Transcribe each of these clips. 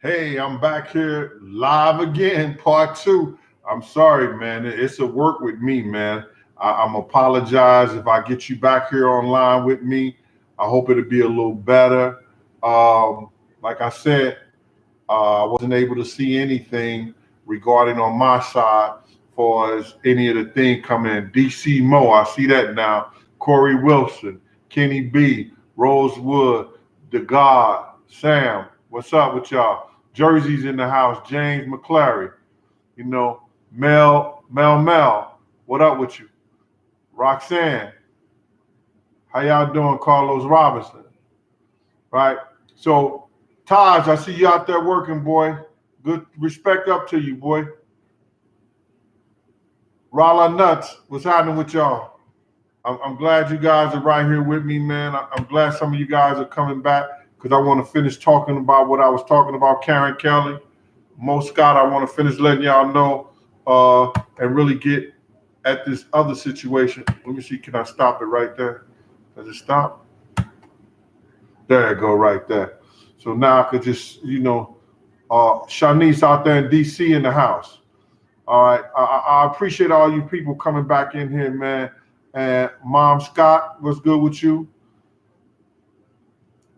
Hey, I'm back here live again, part two. I'm sorry, man. It's a work with me, man. I'm apologize if I get you back here online with me. I hope it'll be a little better. Like I said, I wasn't able to see anything regarding on my side for as any of the thing coming in. DC Mo, I see that now. Corey Wilson, Kenny B, Rosewood, The God, Sam. What's up with y'all? Jersey's in the house. James McClary, you know, Mel. What up with you? Roxanne, how y'all doing? Carlos Robinson, right? So, Taj, I see you out there working, boy. Good respect up to you, boy. Rala Nuts, what's happening with y'all? I'm glad you guys are right here with me, man. I'm glad some of you guys are coming back because I want to finish talking about what I was talking about, Karen Kelly. Mo Scott, I want to finish letting y'all know and really get at this other situation. Let me see, can I stop it right there? Does it stop? There you go, right there. So now I could just, Shanice out there in DC in the house. All right. I appreciate all you people coming back in here, man. And Mom Scott, what's good with you?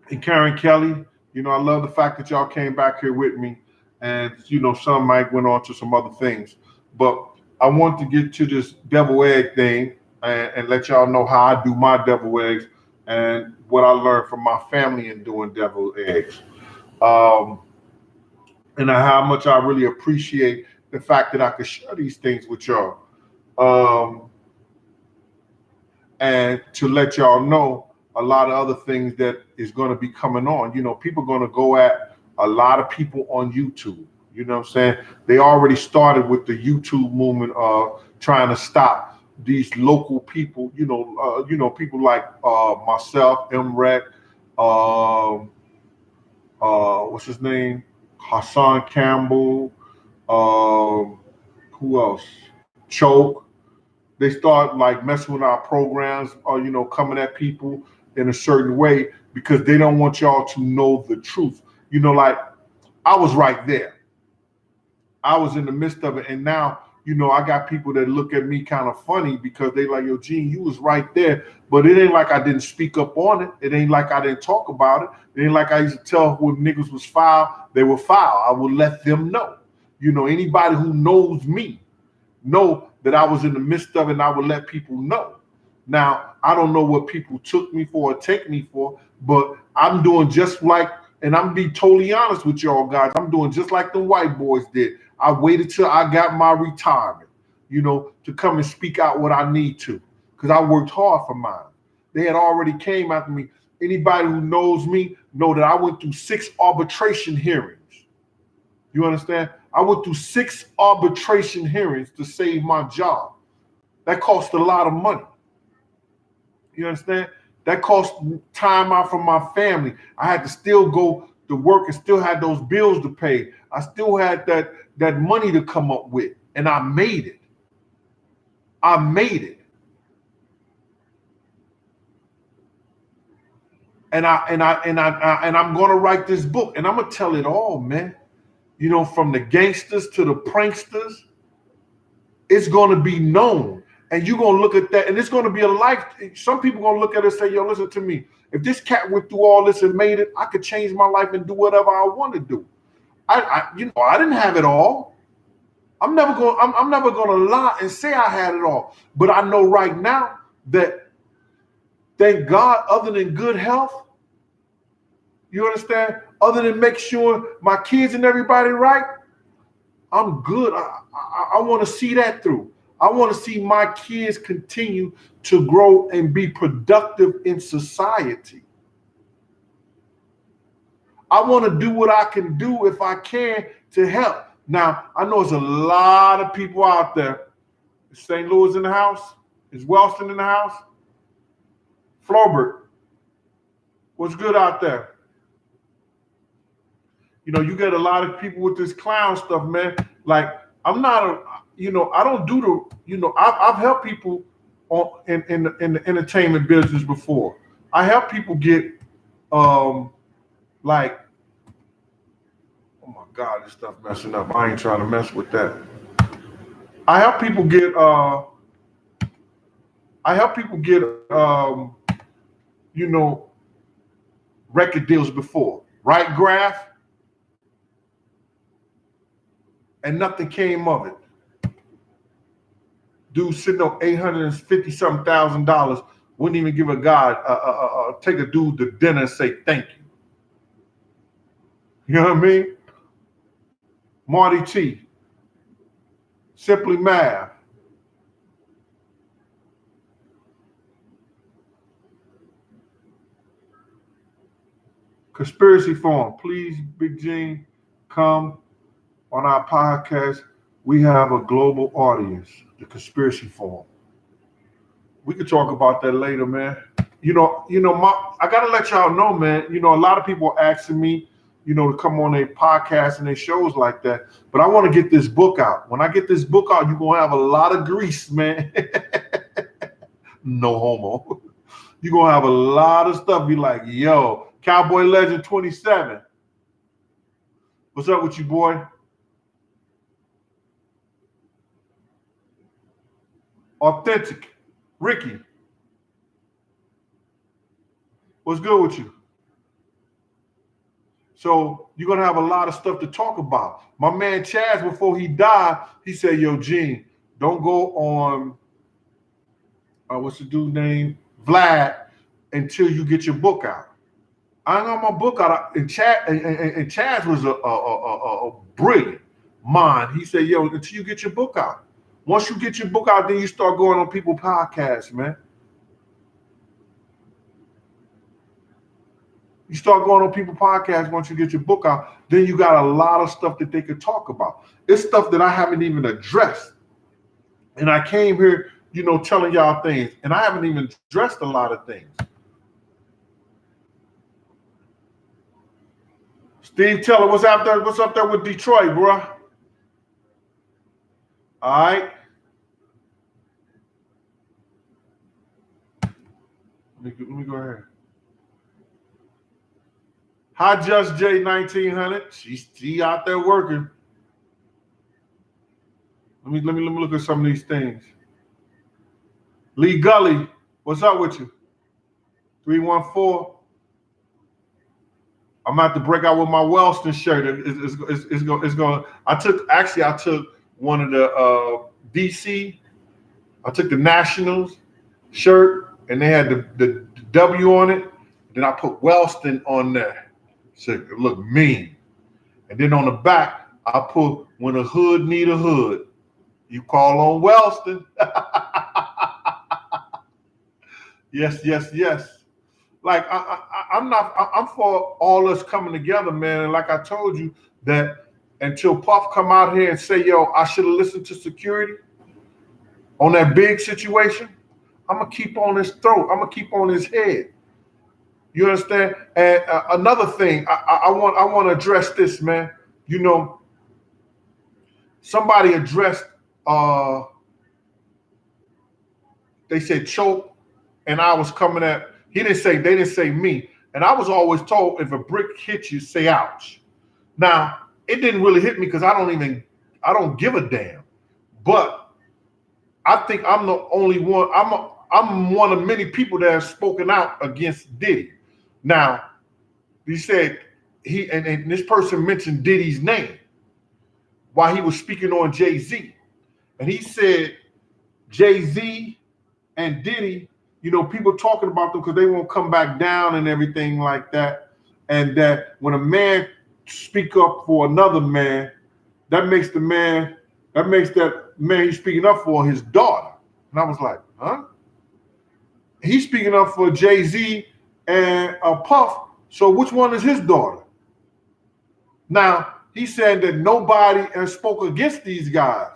And Karen Kelly, I love the fact that y'all came back here with me. And, some might went on to some other things. But I want to get to this devil egg thing and let y'all know how I do my devil eggs and what I learned from my family in doing devil eggs. Um, and how much I really appreciate the fact that I could share these things with y'all. Um, and to let y'all know a lot of other things that is going to be coming on. People are going to go at a lot of people on YouTube. You know what I'm saying? They already started with the YouTube movement of trying to stop these local people. People like myself, MREC, what's his name, Hassan Campbell. Who else? Choke. They start like messing with our programs or coming at people in a certain way because they don't want y'all to know the truth. Like I was right there. I was in the midst of it, and now I got people that look at me kind of funny because they like, yo, Gene, you was right there, but it ain't like I didn't speak up on it. It ain't like I didn't talk about it. It ain't like I used to tell when niggas was foul, they were foul. I would let them know. Anybody who knows me know that I was in the midst of it and I would let people know. Now, I don't know what people took me for or take me for, but I'm doing just like, and I'm be totally honest with y'all guys, I'm doing just like the white boys did. I waited till I got my retirement, to come and speak out what I need to, because I worked hard for mine. They had already came after me. Anybody who knows me know that I went through 6 arbitration hearings. You understand? I went through 6 arbitration hearings to save my job. That cost a lot of money. You understand? That cost time out from my family. I had to still go to work and still had those bills to pay. I still had that money to come up with, and I made it. I made it. And I'm going to write this book, and I'm going to tell it all, man. From the gangsters to the pranksters, it's going to be known. And you're going to look at that, and it's going to be a life. Some people are going to look at it and say, yo, listen to me. If this cat went through all this and made it, I could change my life and do whatever I want to do. I didn't have it all. I'm never going to lie and say I had it all. But I know right now that, thank God, other than good health, you understand? Other than make sure my kids and everybody right, I'm good. I want to see that through. I want to see my kids continue to grow and be productive in society. I want to do what I can do if I can to help. Now, I know there's a lot of people out there. Is St. Louis in the house? Is Wellston in the house? Flaubert, what's good out there? You get a lot of people with this clown stuff, man. Like, I'm not I don't do I've helped people in the entertainment business before. I help people get like Oh my God, this stuff messing up. I ain't trying to mess with that. I help people get you know, record deals before. Right graph, and nothing came of it. Dude sitting on $850-something wouldn't even give a guy take a dude to dinner and say thank you. You know what I mean? Marty T. Simply Math. Conspiracy Forum. Please, Big Gene, come on our podcast. We have a global audience, the Conspiracy Forum. We could talk about that later, man. I gotta let y'all know, man. A lot of people are asking me, to come on a podcast and their shows like that. But I want to get this book out. When I get this book out, you're gonna have a lot of grease, man. No homo. You're gonna have a lot of stuff. Be like, yo, Cowboy Legend 27. What's up with you, boy? Authentic. Ricky. What's good with you? So you're going to have a lot of stuff to talk about. My man Chaz, before he died, he said, yo, Gene, don't go on, what's the dude's name? Vlad, until you get your book out. I got my book out, and Chaz was a brilliant mind. He said, yo, until you get your book out. Once you get your book out, then you start going on people's podcasts, man. You start going on people's podcasts once you get your book out, then you got a lot of stuff that they could talk about. It's stuff that I haven't even addressed. And I came here, telling y'all things, and I haven't even addressed a lot of things. Steve Teller, what's up there with Detroit, bro? All right. Let me go ahead. Hi, Just J 1900. She out there working. Let me look at some of these things. Lee Gully, what's up with you? 314. I'm about to break out with my Wellston shirt. It's going. I took one of the DC. I took the Nationals shirt, and they had the W on it. Then I put Wellston on there. So it looked mean. And then on the back, I put, when a hood need a hood, you call on Wellston. Yes. Like, I'm for all us coming together, man. And like I told you, that until Puff come out here and say, yo, I should have listened to security on that big situation, I'm going to keep on his throat. I'm going to keep on his head. You understand? And another thing, I want to address this, man. Somebody addressed, they said choke, and I was coming at, they didn't say me. And I was always told, if a brick hits you, say ouch. Now, it didn't really hit me because I don't give a damn. But I think I'm the only one, I'm one of many people that have spoken out against Diddy. Now, he said and this person mentioned Diddy's name while he was speaking on Jay-Z. And he said Jay-Z and Diddy, people talking about them because they won't come back down and everything like that. And that when a man speak up for another man, that makes that man he's speaking up for his daughter. And I was like, huh? He's speaking up for Jay-Z and Puff. So which one is his daughter? Now, he said that nobody has spoke against these guys.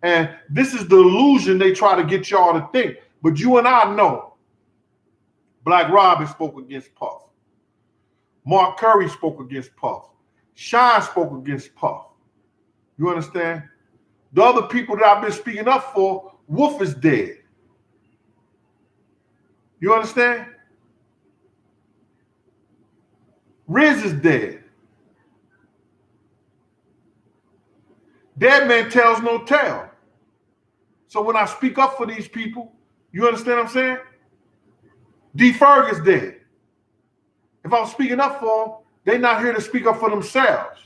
And this is the illusion they try to get y'all to think. But you and I know Black Rob has spoke against Puff. Mark Curry spoke against Puff. Sean spoke against Puff. You understand? The other people that I've been speaking up for, Wolf is dead. You understand? Riz is dead. Dead man tells no tale. So when I speak up for these people, you understand what I'm saying? D. Ferg is dead. If I'm speaking up for them, they're not here to speak up for themselves.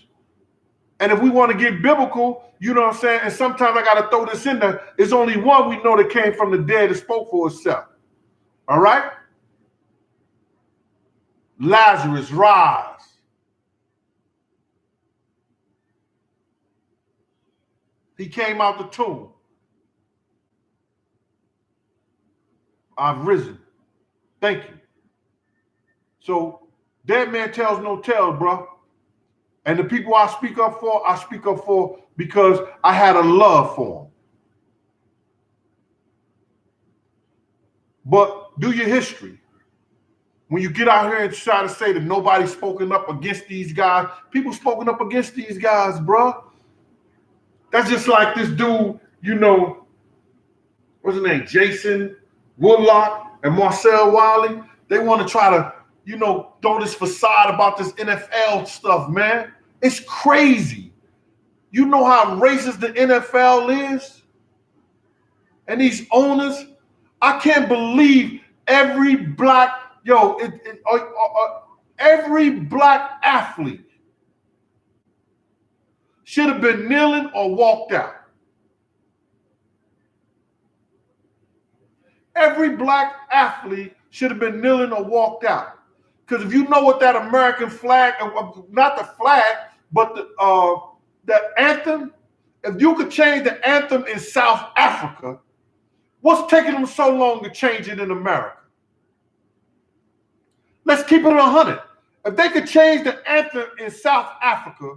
And if we want to get biblical, you know what I'm saying? And sometimes I got to throw this in there. It's only one we know that came from the dead that spoke for itself. All right? Lazarus, rise. He came out the tomb. I've risen. Thank you. So, dead man tells no tales, bro. And the people I speak up for because I had a love for them. But do your history. When you get out here and try to say that nobody's spoken up against these guys, people spoken up against these guys, bro. That's just like this dude, you know, what's his name? Jason Woodlock and Marcel Wiley. They want to try to, you know, throw this facade about this NFL stuff, man. It's crazy. You know how racist the NFL is? And these owners, I can't believe every black, every black athlete should have been kneeling or walked out. Every black athlete should have been kneeling or walked out. Because if you know what that American flag, not the flag, but the anthem, if you could change the anthem in South Africa, what's taking them so long to change it in America? Let's keep it 100. If they could change the anthem in South Africa,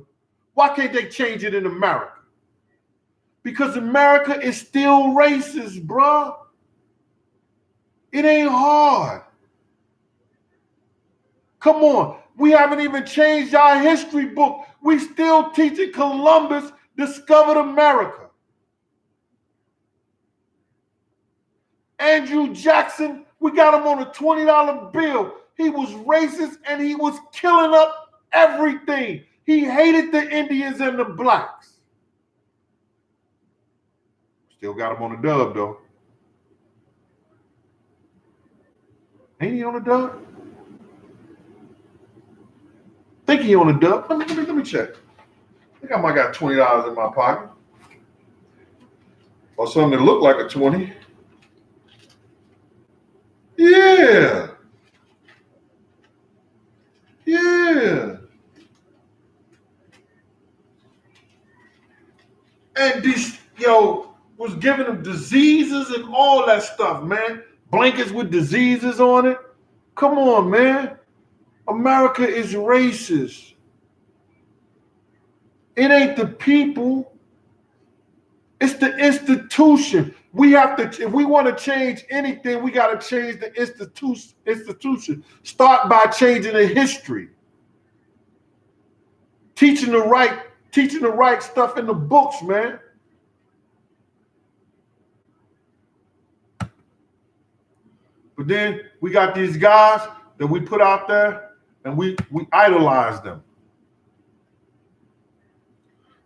why can't they change it in America? Because America is still racist, bruh. It ain't hard. Come on. We haven't even changed our history book. We still teaching Columbus discovered America. Andrew Jackson, we got him on a $20 bill. He was racist and he was killing up everything. He hated the Indians and the blacks. Still got him on the dub, though. Ain't he on the dub? Think he on the dub? Let me check. I think I might got $20 in my pocket. Or something that looked like a 20. Yeah. Yeah. And this, was giving them diseases and all that stuff, man. Blankets with diseases on it. Come on, man. America is racist. It ain't the people. It's the institution. We have to, if we want to change anything, we got to change the institution. Start by changing the history. Teaching the right stuff in the books, man. But then we got these guys that we put out there and we idolize them.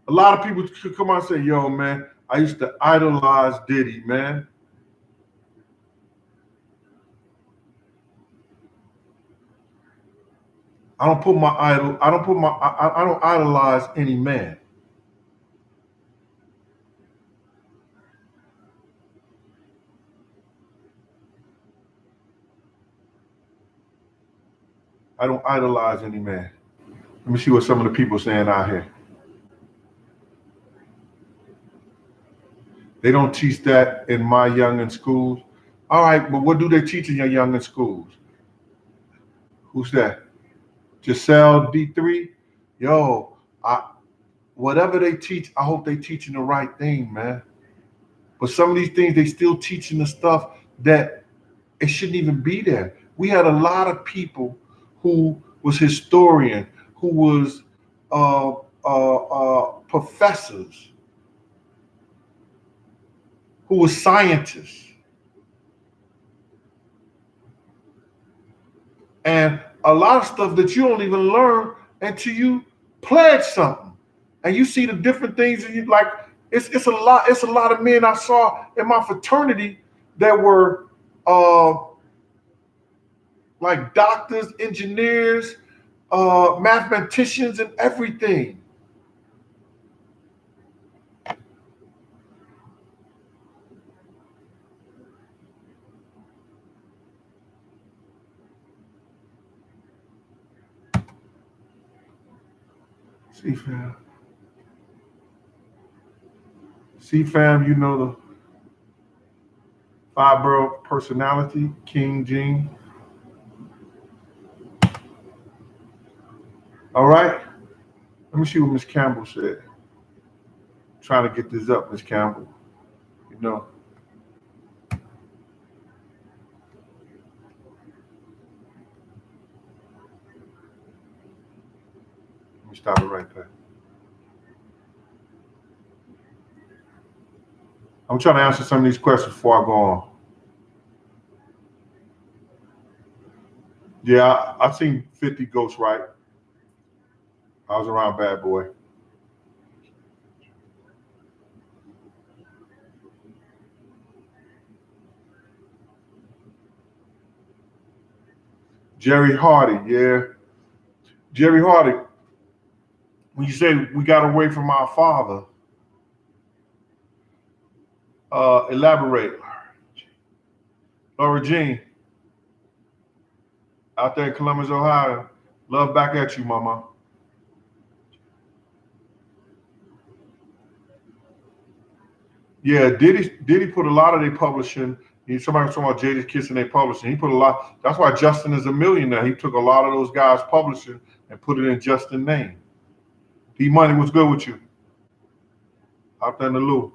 A lot of people could come out and say, yo, man, I used to idolize Diddy, man. I don't idolize any man. I don't idolize any man. Let me see what some of the people saying out here. They don't teach that in my youngin' schools. All right, but what do they teach in your youngin' schools? Who's that? Giselle D3? Yo, whatever they teach, I hope they teaching the right thing, man. But some of these things, they still teaching the stuff that it shouldn't even be there. We had a lot of people who was historian, who was professors, who was scientists. And a lot of stuff that you don't even learn until you pledge something. and you see the different things that you like. It's a lot of men I saw in my fraternity that were like doctors, engineers, mathematicians, and everything. See, fam. See, fam, you know the five borough personality, King Gene. All right. Let me see what Miss Campbell said. Trying to get this up, Miss Campbell. You know. Let me stop it right there. I'm trying to answer some of these questions before I go on. Yeah, I've seen 50 Ghosts, right? I was around Bad Boy. Jerry Hardy, yeah. Jerry Hardy, when you say we got away from our father, elaborate. Laura Jean, out there in Columbus, Ohio, love back at you, mama. Yeah, Diddy put a lot of their publishing. Somebody was talking about Jada's kissing their publishing. He put a lot. That's why Justin is a millionaire. He took a lot of those guys' publishing and put it in Justin's name. D Money, what's good with you? Out there in the loop.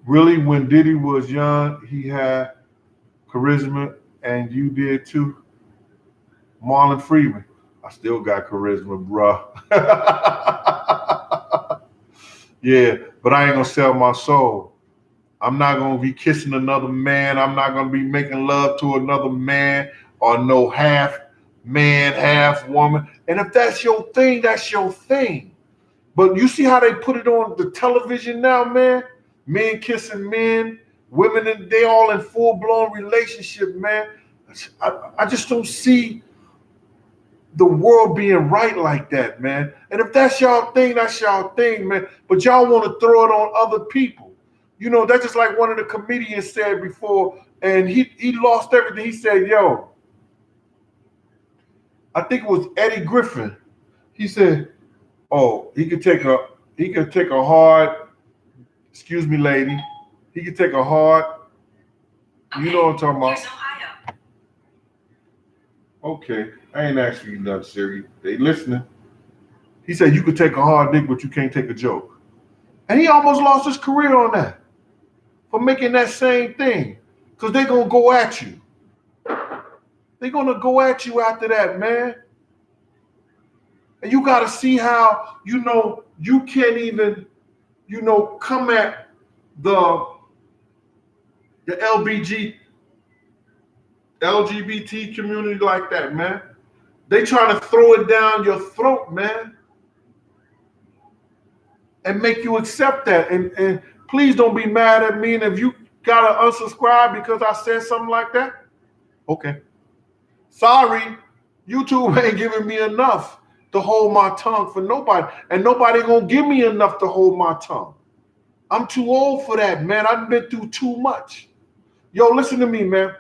Really, when Diddy was young, he had charisma, and you did too. Marlon Freeman, I still got charisma, bruh. Yeah, but I ain't gonna sell my soul. I'm not gonna be kissing another man. I'm not gonna be making love to another man or no half man, half woman. And if that's your thing, that's your thing. But you see how they put it on the television now, man? Men kissing men, women, and they all in full-blown relationship, man. I just don't see the world being right like that, man. And if that's y'all thing, that's y'all thing, man. But y'all want to throw it on other people. You know, that's just like one of the comedians said before, and he lost everything. He said, yo, I think it was Eddie Griffin. He said, oh, he could take a hard, excuse me, lady. He could take a hard, okay, you know what I'm talking about. Here's Ohio. Okay, I ain't asking you nothing, Siri. They listening. He said you could take a hard dick, but you can't take a joke. And he almost lost his career on that for making that same thing. Because they're going to go at you. They're going to go at you after that, man. And you got to see how, you know, you can't even, you know, come at the LGBT community like that, man. They trying to throw it down your throat, man. And make you accept that. And please don't be mad at me. And if you got to unsubscribe because I said something like that, okay. Sorry, YouTube ain't giving me enough to hold my tongue for nobody. And nobody gonna give me enough to hold my tongue. I'm too old for that, man. I've been through too much. Yo, listen to me, man.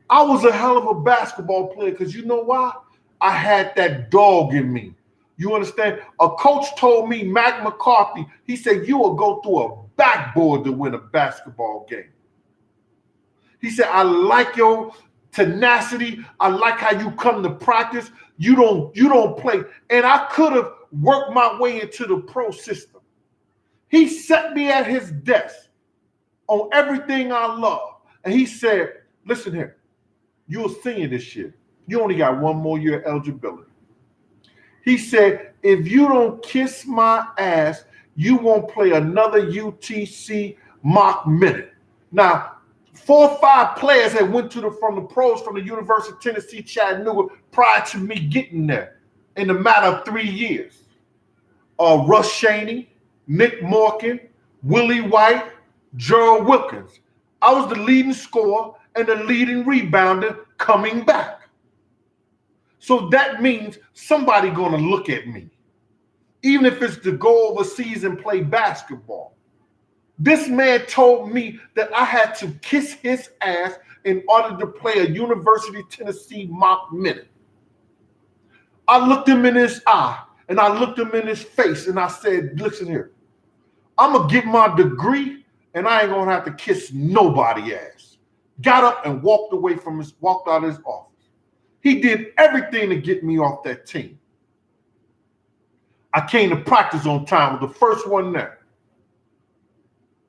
I was a hell of a basketball player because you know why? I had that dog in me. You understand? A coach told me, Mac McCarthy, he said, you will go through a backboard to win a basketball game. He said, I like your tenacity. I like how you come to practice. You don't play. And I could have worked my way into the pro system. He set me at his desk on everything I love. And he said, listen here, you're a senior this year. You only got one more year of eligibility. He said, if you don't kiss my ass, you won't play another UTC mock minute. Now, 4 or 5 players had went from the pros from the University of Tennessee, Chattanooga, prior to me getting there in the matter of 3 years. Russ Shaney, Nick Morgan, Willie White, Gerald Wilkins. I was the leading scorer and the leading rebounder coming back. So that means somebody gonna look at me, even if it's to go overseas and play basketball. This man told me that I had to kiss his ass in order to play a University of Tennessee mock minute. I looked him in his eye and I looked him in his face and I said, listen here, I'm gonna get my degree and I ain't gonna have to kiss nobody ass. Got up and walked out of his office. He did everything to get me off that team. I came to practice on time, was the first one there.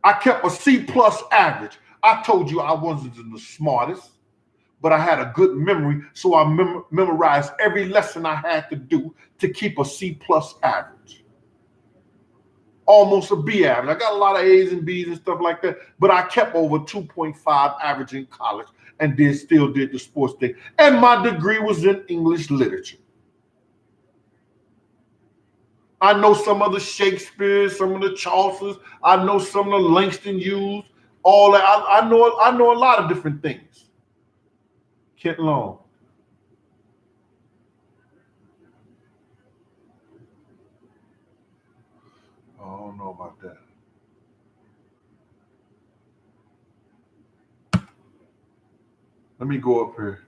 I kept a C+ average. I told you I wasn't the smartest, but I had a good memory, so I memorized every lesson I had to do to keep a C+ average. Almost a B average. I got a lot of A's and B's and stuff like that, but I kept over 2.5 average in college and still did the sports thing. And my degree was in English literature. I know some of the Shakespeare's, some of the Chaucers. I know some of the Langston Hughes. All that. I know a lot of different things. Kent Long. I don't know about that. Let me go up here.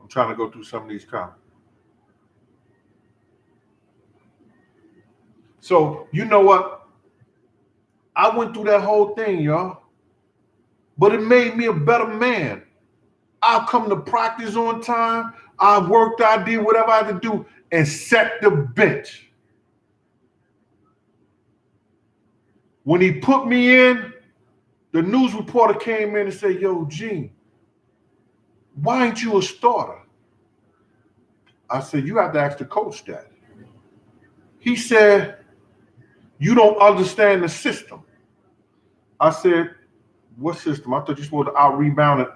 I'm trying to go through some of these comments. So, you know what? I went through that whole thing, y'all. But it made me a better man. I'll come to practice on time. I worked, I did whatever I had to do and set the bench. When he put me in, the news reporter came in and said, yo, Gene, why ain't you a starter? I said, you have to ask the coach that. He said, you don't understand the system. I said, what system? I thought you were supposed to out-rebound and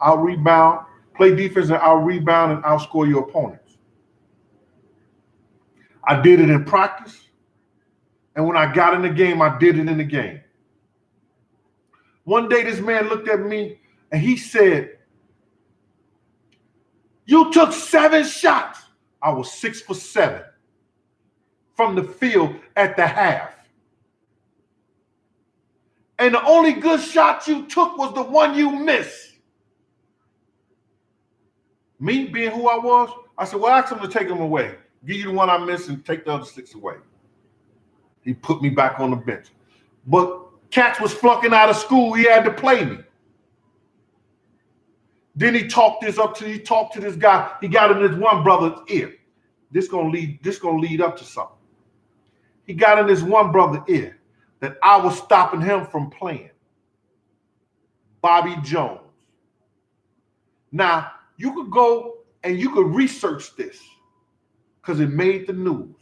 out-rebound, play defense and out-rebound and outscore your opponents. I did it in practice. And when I got in the game, I did it in the game. One day, this man looked at me and he said, you took 7 shots. I was 6 for 7 from the field at the half. And the only good shot you took was the one you missed. Me being who I was, I said, well, ask him to take them away. Give you the one I missed and take the other 6 away. He put me back on the bench. But cats was flunking out of school. He had to play me. Then he talked to this guy. He got in his one brother's ear. This gonna lead up to something. He got in his one brother's ear that I was stopping him from playing. Bobby Jones. Now, you could go and you could research this because it made the news.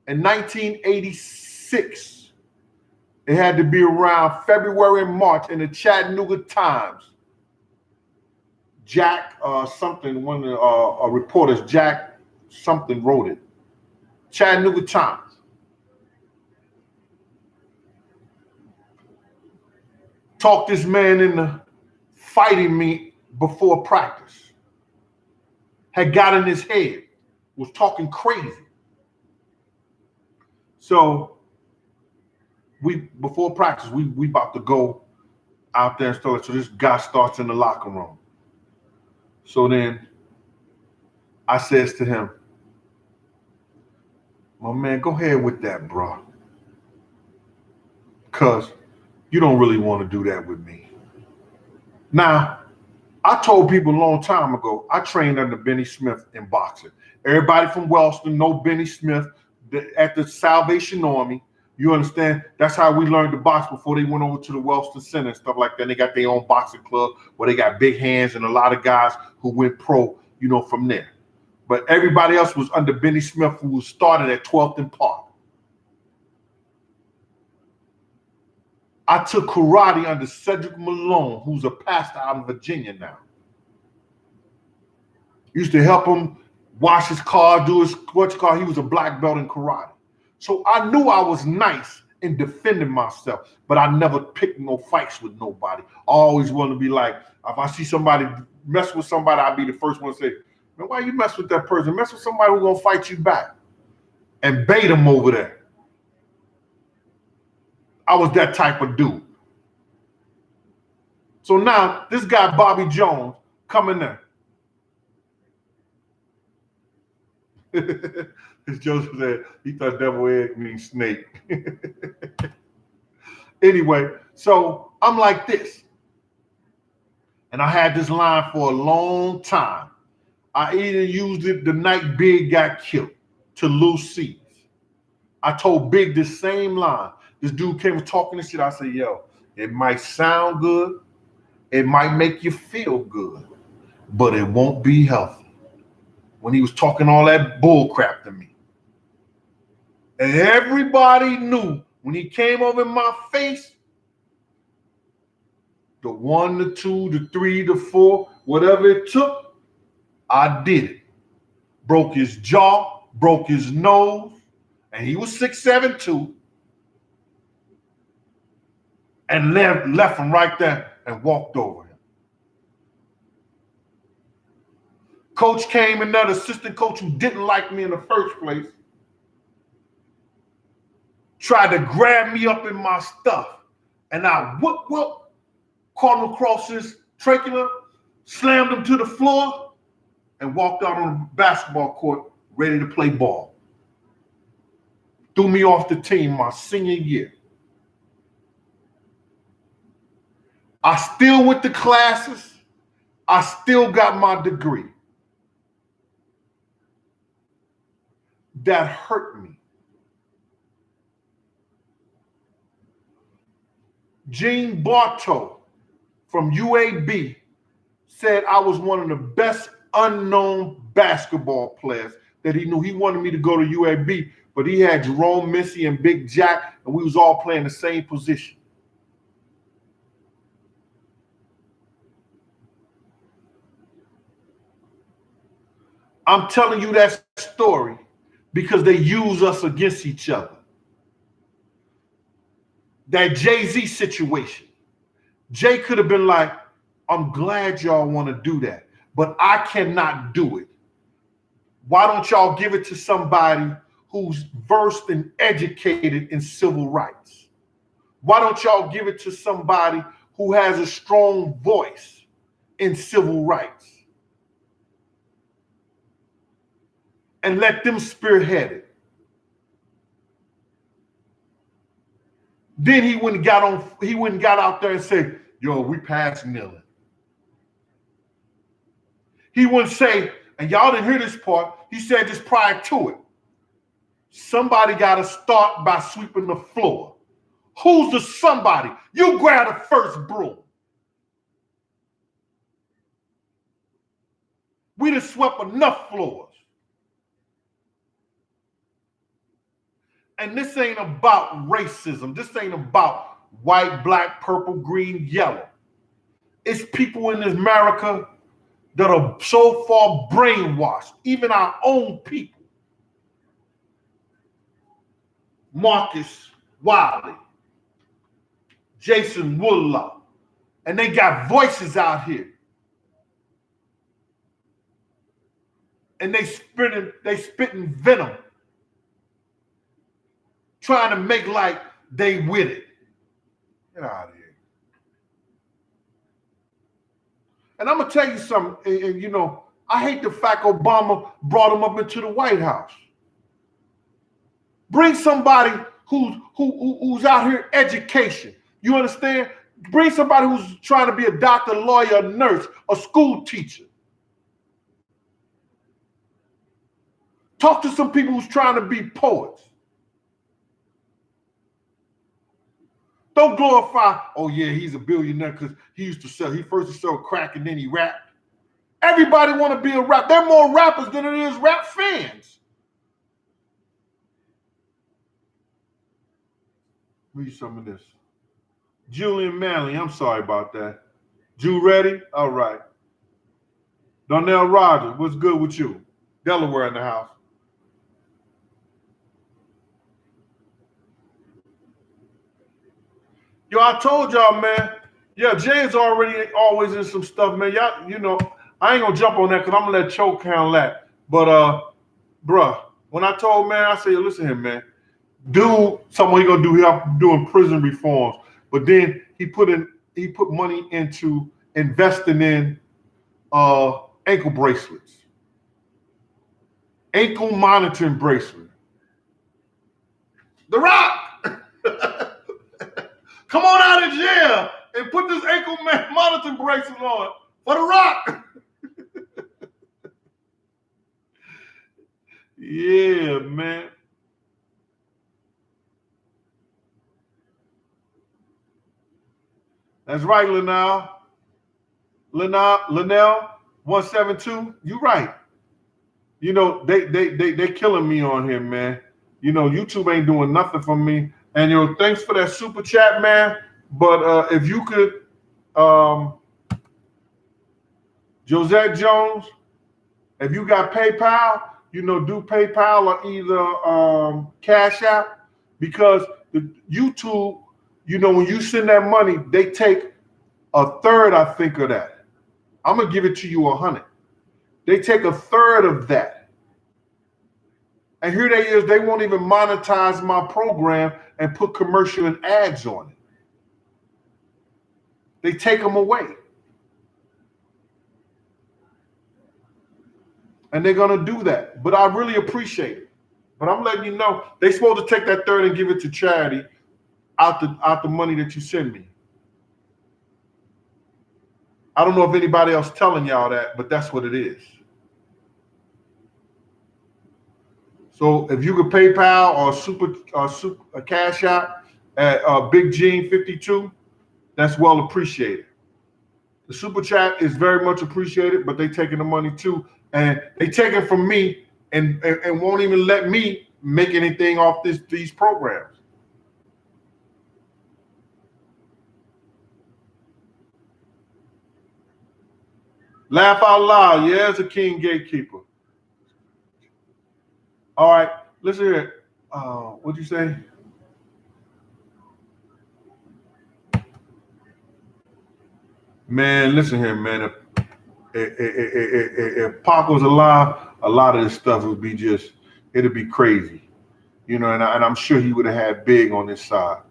In 1986, it had to be around February and March in the Chattanooga Times. Jack something, one of the reporters, Jack something wrote it. Chattanooga Times. Talked this man into fighting me before practice. Had got in his head. Was talking crazy. So before practice, we about to go out there and start. So this guy starts in the locker room. So then I says to him, my man, go ahead with that, bro. Because you don't really want to do that with me. Now, I told people a long time ago, I trained under Benny Smith in boxing. Everybody from Wellston know Benny Smith at the Salvation Army. You understand? That's how we learned to box before they went over to the Wellston Center and stuff like that. And they got their own boxing club where they got big hands and a lot of guys who went pro, from there. But everybody else was under Benny Smith, who was started at 12th and Park. I took karate under Cedric Malone, who's a pastor out in Virginia now. Used to help him wash his car, do his car. He was a black belt in karate. So I knew I was nice in defending myself, but I never picked no fights with nobody. I always want to be like, if I see somebody mess with somebody, I'd be the first one to say, man, why you mess with that person? Mess with somebody who's gonna fight you back. And bait them over there. I was that type of dude. So now this guy, Bobby Jones, coming there. As Joseph said, he thought devil egg means snake. Anyway, so I'm like this. And I had this line for a long time. I even used it the night Big got killed, to loose seeds. I told Big this same line. This dude came talking this shit. I said, yo, it might sound good. It might make you feel good, but it won't be healthy. When he was talking all that bull crap to me. And everybody knew when he came over in my face, the 1, the 2, the 3, the 4, whatever it took, I did it. Broke his jaw, broke his nose, and he was 6'7" too. And left him right there and walked over him. Coach came, another assistant coach who didn't like me in the first place, tried to grab me up in my stuff. And I caught him across his trachea, slammed him to the floor, and walked out on the basketball court ready to play ball. Threw me off the team my senior year. I still went to classes. I still got my degree. That hurt me. Gene Bartow from UAB said I was one of the best unknown basketball players that he knew. He wanted me to go to UAB, but he had Jerome Missy and Big Jack, and we was all playing the same position. I'm telling you that story because they use us against each other. That Jay-Z situation. Jay could have been like, I'm glad y'all want to do that, but I cannot do it. Why don't y'all give it to somebody who's versed and educated in civil rights? Why don't y'all give it to somebody who has a strong voice in civil rights? And let them spearhead it. Then he went and got out there and said, yo, we passed kneeling. He wouldn't say, and y'all didn't hear this part, he said this prior to it. Somebody got to start by sweeping the floor. Who's the somebody? You grab the first broom. We done swept enough floors. And this ain't about racism. This ain't about white, black, purple, green, yellow. It's people in America that are so far brainwashed, even our own people. Marcus Wiley, Jason Woodlock, and they got voices out here. And they spitting venom, trying to make like they with it. Get out of here. And I'm gonna tell you something, and you know, I hate the fact Obama brought him up into the White House. Bring somebody who's out here education. You understand? Bring somebody who's trying to be a doctor, lawyer, a nurse, a school teacher. Talk to some people who's trying to be poets. Don't glorify, oh yeah, he's a billionaire because he first to sell crack and then he rapped. Everybody want to be a rap. There are more rappers than it is rap fans. Read some of this. Julian Manley, I'm sorry about that. Jew ready? All right. Donnell Rogers, what's good with you? Delaware in the house. Yo, I told y'all, man. Yeah, Jay's already always in some stuff, man. Y'all, you know, I ain't gonna jump on that because I'm gonna let Choke handle that. But bruh, when I told man, I said, listen here, man. Dude, something he gonna do, he doing prison reforms. But then he put money into investing in ankle bracelets. Ankle monitoring bracelet. The Rock! Come on out of jail and put this ankle monitoring bracelet on for The Rock. Yeah, man. That's right, Linnell. Linnell 172. You right. You know, they killing me on here, man. You know, YouTube ain't doing nothing for me. And you know, thanks for that super chat, man. But if you could, Josette Jones, if you got PayPal, you know, do PayPal or either Cash App, because the YouTube, you know, when you send that money, they take a third, I think, of that. I'm gonna give it to you 100. They take a third of that. And here they won't even monetize my program and put commercial and ads on it. They take them away. And they're gonna do that. But I really appreciate it. But I'm letting you know, they're supposed to take that third and give it to charity out the money that you send me. I don't know if anybody else telling y'all that, but that's what it is. So if you could PayPal or super Cash App at Big Gene 52, that's well appreciated. The super chat is very much appreciated, but they taking the money too, and they take it from me and won't even let me make anything off these programs. Laugh out loud, yeah, it's a king gatekeeper. All right, listen here. What'd you say? Man, listen here, man. If Pac was alive, a lot of this stuff would be it'd be crazy, you know. And I'm sure he would have had Big on his side.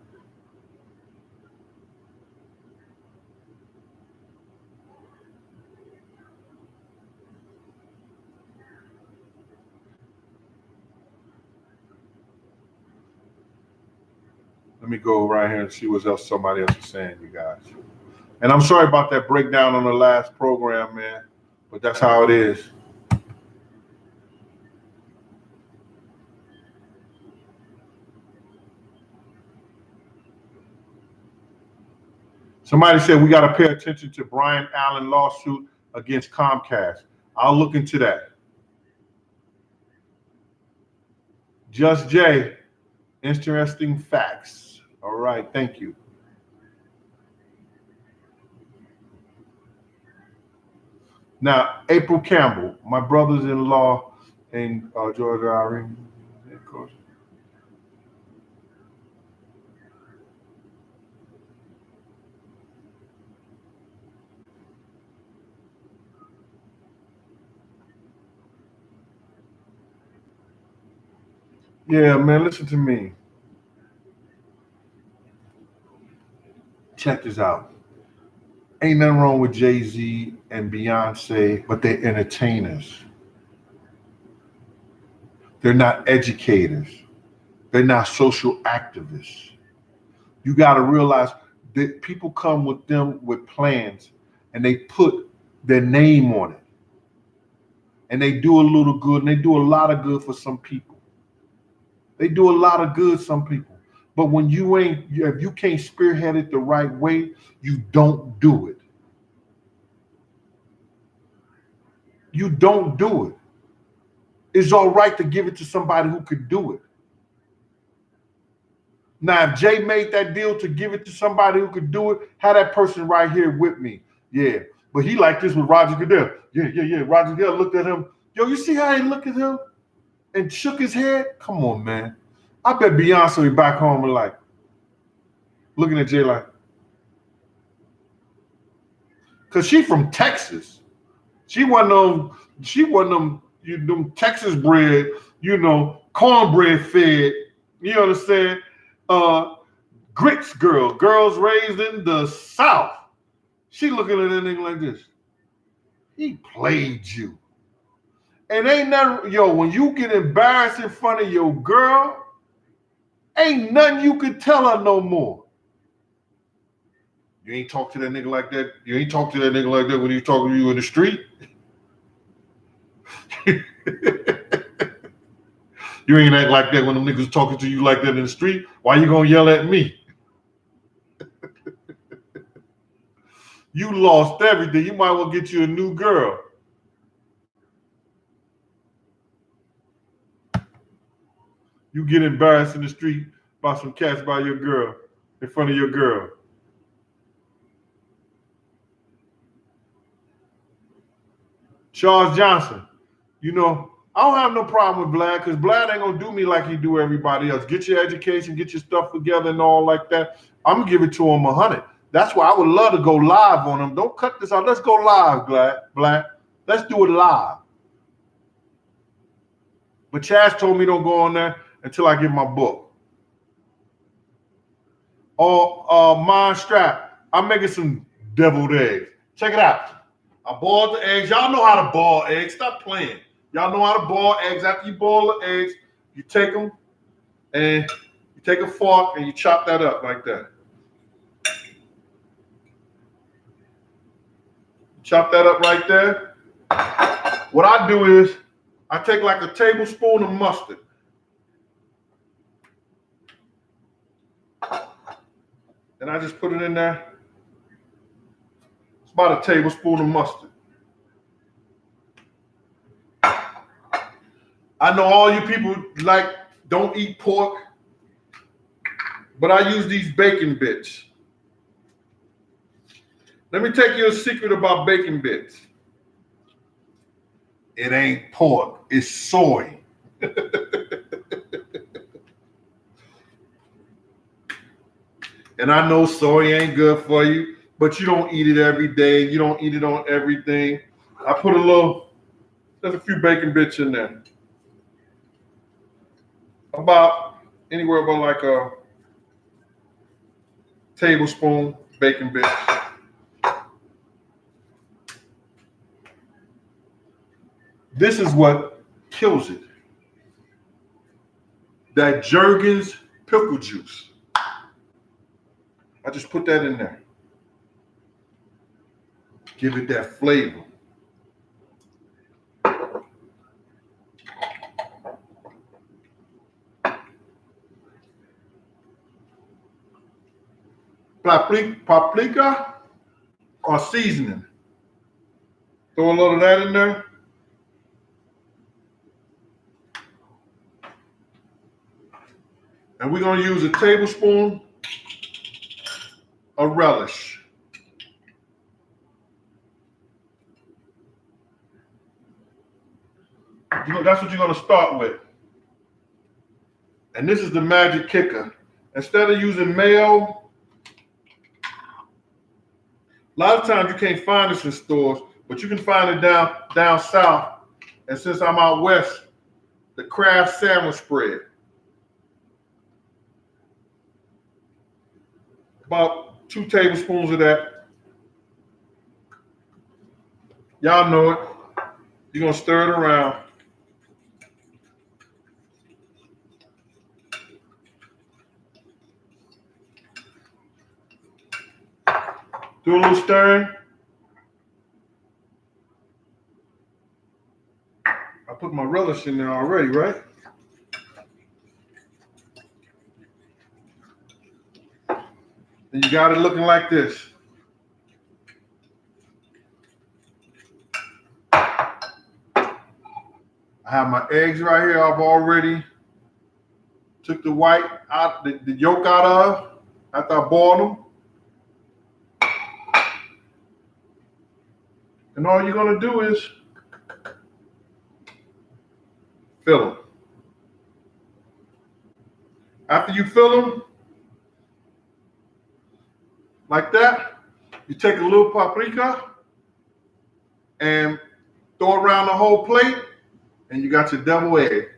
Let me go right here and see what else somebody else is saying, you guys. And I'm sorry about that breakdown on the last program, man, but that's how it is. Somebody said we got to pay attention to Brian Allen lawsuit against Comcast. I'll look into that. Just Jay, interesting facts. All right, thank you. Now, April Campbell, my brothers-in-law in Georgia, Irene, of course. Yeah, man, listen to me. Check this out. Ain't nothing wrong with Jay-Z and Beyonce, but they're entertainers. They're not educators. They're not social activists. You got to realize that people come with them with plans and they put their name on it. And they do a little good and they do a lot of good for some people. They do a lot of good some people. But when if you can't spearhead it the right way, you don't do it. you don't do it. It's all right to give it to somebody who could do it. Now, if Jay made that deal to give it to somebody who could do it, have that person right here with me. Yeah. But he like this with Roger Goodell. Yeah. Roger Goodell looked at him. Yo, you see how he looked at him and shook his head? Come on, man. I bet Beyonce be back home and like looking at Jay like, because she from Texas. She wasn't them Texas bred, cornbread fed, you understand? Grits girls raised in the South. She looking at that nigga like this. He played you. And ain't nothing, when you get embarrassed in front of your girl, ain't nothing you can tell her no more. You ain't talk to that nigga like that. You ain't talk to that nigga like that when he's talking to you in the street. You ain't act like that when them niggas talking to you like that in the street. Why you gonna yell at me? You lost everything. You might well get you a new girl. You get embarrassed in the street by some cats by your girl, in front of your girl. Charles Johnson, I don't have no problem with Vlad because Vlad ain't gonna do me like he do everybody else. Get your education, get your stuff together and all like that. I'm gonna give it to him 100. That's why I would love to go live on him. Don't cut this out. Let's go live, Vlad. Let's do it live. But Chaz told me don't go on there until I get my book. Mind strap. I'm making some deviled eggs. Check it out. I boiled the eggs. Y'all know how to boil eggs. Stop playing. Y'all know how to boil eggs. After you boil the eggs, you take them and you take a fork and you chop that up like that. Chop that up right there. What I do is I take like a tablespoon of mustard. And I just put it in there. It's about a tablespoon of mustard. I know all you people don't eat pork, but I use these bacon bits. Let me tell you a secret about bacon bits. It ain't pork, it's soy. And I know soy ain't good for you, but you don't eat it every day. You don't eat it on everything. I put there's a few bacon bits in there. Anywhere about like a tablespoon bacon bits. This is what kills it. That Jergens pickle juice. I just put that in there. Give it that flavor. Paprika or seasoning. Throw a little of that in there. And we're going to use a tablespoon of relish. That's what you're going to start with. And this is the magic kicker. Instead of using mayo, a lot of times you can't find this in stores, but you can find it down south. And since I'm out west, the Kraft sandwich spread. About 2 tablespoons of that. Y'all know it. You're going to stir it around. Do a little stirring. I put my relish in there already, right? And you got it looking like this. I have my eggs right here. I've already took the white out, the yolk out of after I boiled them. And all you're gonna do is fill them. After you fill them like that, you take a little paprika and throw it around the whole plate, and you got your devil egg.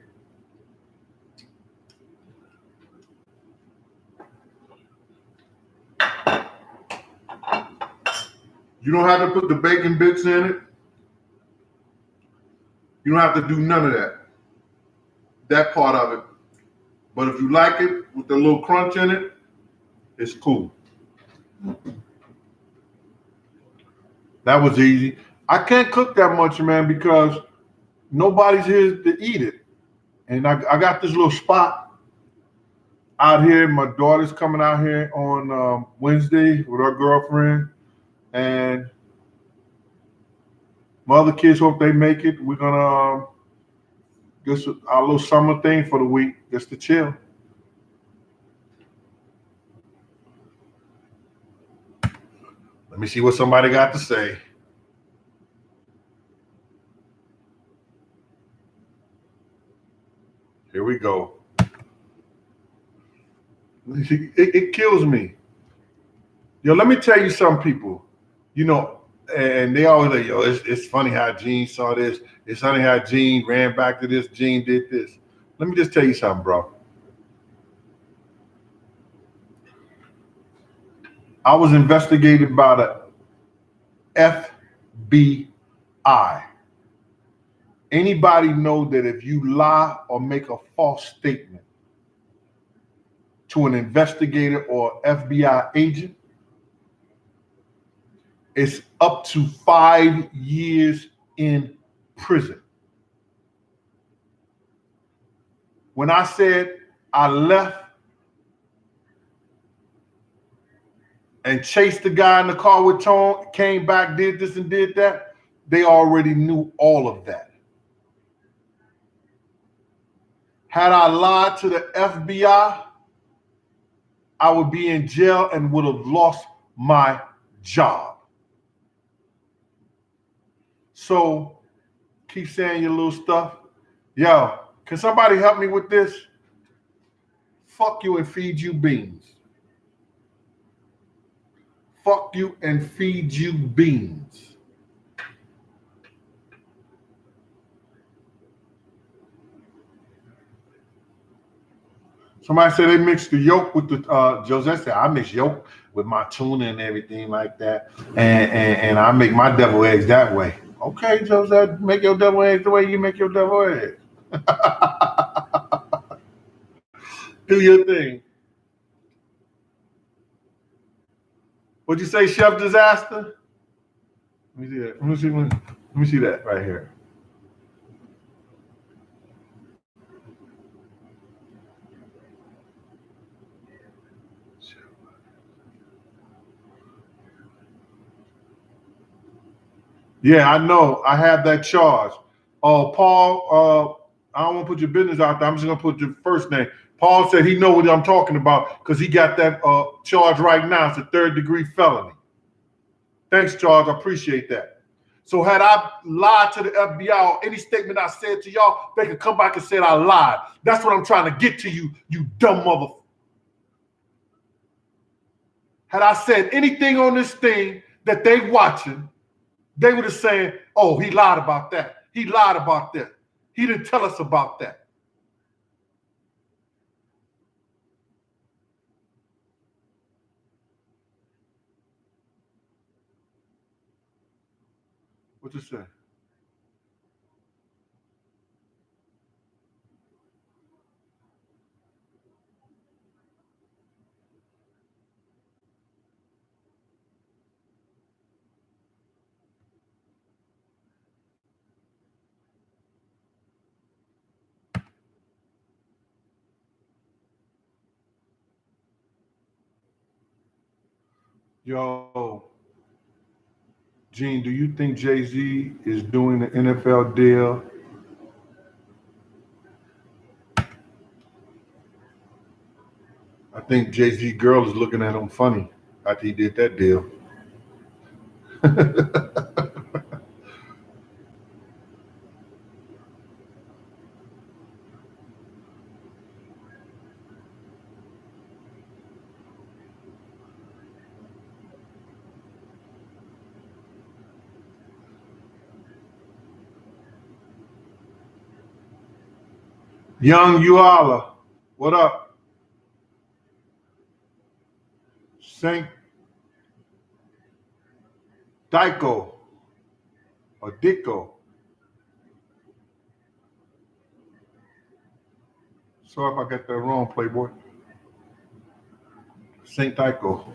You don't have to put the bacon bits in it. You don't have to do none of that part of it. But if you like it with a little crunch in it, it's cool. That was easy. I can't cook that much, man, because nobody's here to eat it. And I got this little spot out here. My daughter's coming out here on Wednesday with her girlfriend. And my other kids hope they make it. We're going to just our little summer thing for the week, just to chill. Let me see what somebody got to say. Here we go. It kills me. Yo, let me tell you some people, you know, and they always like, yo, it's funny how Gene saw this. It's funny how Gene ran back to this. Gene did this. Let me just tell you something, bro. I was investigated by the FBI. Anybody know that if you lie or make a false statement to an investigator or FBI agent, it's up to 5 years in prison. When I said I left and chased the guy in the car with Tone, came back, did this and did that, they already knew all of that. Had I lied to the FBI, I would be in jail and would have lost my job. So keep saying your little stuff. Yo, can somebody help me with this? Fuck you and feed you beans. Fuck you and feed you beans. Somebody said they mixed the yolk with the Josette said I mix yolk with my tuna and everything like that, and I make my devil eggs that way. Okay, Josette, make your devil eggs the way you make your devil eggs. Do your thing. What'd you say, Chef Disaster? Let me see that. Let me see that right here. Yeah, I know. I have that charge. Oh, Paul, I don't want to put your business out there. I'm just going to put your first name. Paul said he know what I'm talking about because he got that charge right now. It's a 3rd-degree felony. Thanks, Charles. I appreciate that. So had I lied to the FBI or any statement I said to y'all, they could come back and say I lied. That's what I'm trying to get to you, you dumb motherfucker. Had I said anything on this thing that they watching, they would have said, oh, he lied about that. He lied about that. He didn't tell us about that. What you say? Yo, Gene, do you think Jay-Z is doing the NFL deal I think Jay-Z girl is looking at him funny after he did that deal. Young Uala, what up? Saint Dyko or Dicko. Sorry if I got that wrong, Playboy. Saint Dyko.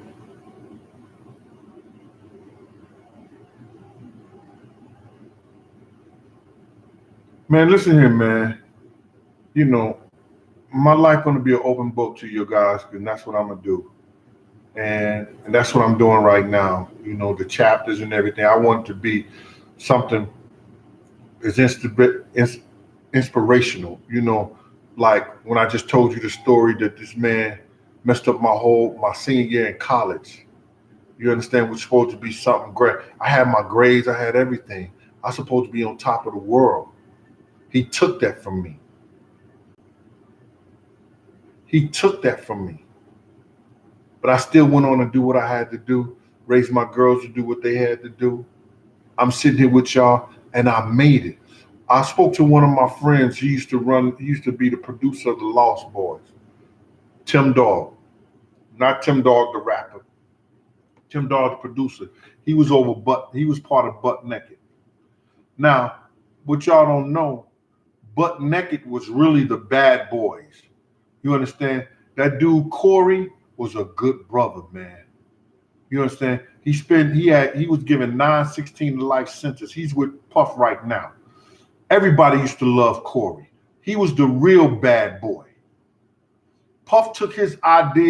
Man, listen here, man. You know, my life gonna be an open book to you guys, and that's what I'm gonna do. And that's what I'm doing right now. You know, the chapters and everything. I want it to be something is inspirational. You know, like when I just told you the story that this man messed up my senior year in college. You understand? We're supposed to be something great. I had my grades. I had everything. I was supposed to be on top of the world. He took that from me. He took that from me. But I still went on to do what I had to do, raise my girls to do what they had to do. I'm sitting here with y'all, and I made it. I spoke to one of my friends. He used to be the producer of the Lost Boys, Tim Dog. Not Tim Dog the rapper. Tim Dog the producer. He was part of Butt Naked. Now, what y'all don't know, Butt Naked was really the bad boys. You understand? That dude Corey was a good brother, man. You understand? He was given 9-16 to life sentence. He's with Puff right now. Everybody used to love Corey. He was the real bad boy. Puff took his idea